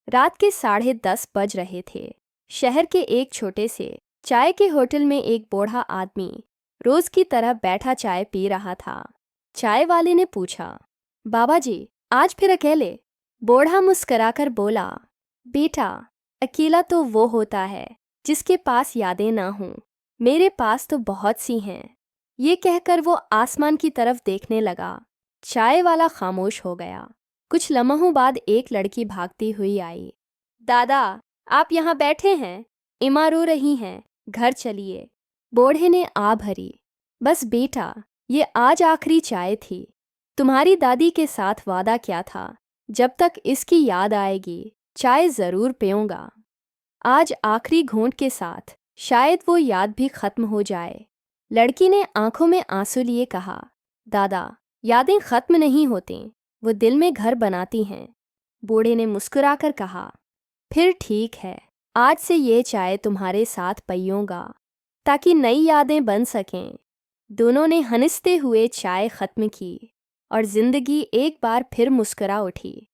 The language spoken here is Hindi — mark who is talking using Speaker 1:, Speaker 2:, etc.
Speaker 1: रात के 10:30 बज रहे थे। शहर के एक छोटे से चाय के होटल में एक बूढ़ा आदमी रोज की तरह बैठा चाय पी रहा था। चाय वाले ने पूछा, बाबा जी, आज फिर अकेले? बूढ़ा मुस्कराकर बोला, बेटा, अकेला तो वो होता है जिसके पास यादें ना हों। मेरे पास तो बहुत सी हैं। ये कहकर वो आसमान की तरफ देखने लगा। चाय वाला खामोश हो गया। कुछ लम्हों बाद एक लड़की भागती हुई आई। दादा, आप यहाँ बैठे हैं? इमा रो रही हैं, घर चलिए। बूढ़े ने आ भरी। बस बेटा, ये आज आखिरी चाय थी। तुम्हारी दादी के साथ वादा किया था, जब तक इसकी याद आएगी चाय ज़रूर पीऊँगा। आज आखिरी घूंट के साथ शायद वो याद भी खत्म हो जाए। लड़की ने आंखों में आंसू लिए कहा, दादा, यादें खत्म नहीं होती, वो दिल में घर बनाती हैं। बूढ़े ने मुस्कुराकर कहा, फिर ठीक है, आज से ये चाय तुम्हारे साथ पियूंगा ताकि नई यादें बन सकें। दोनों ने हंसते हुए चाय खत्म की और जिंदगी एक बार फिर मुस्कुरा उठी।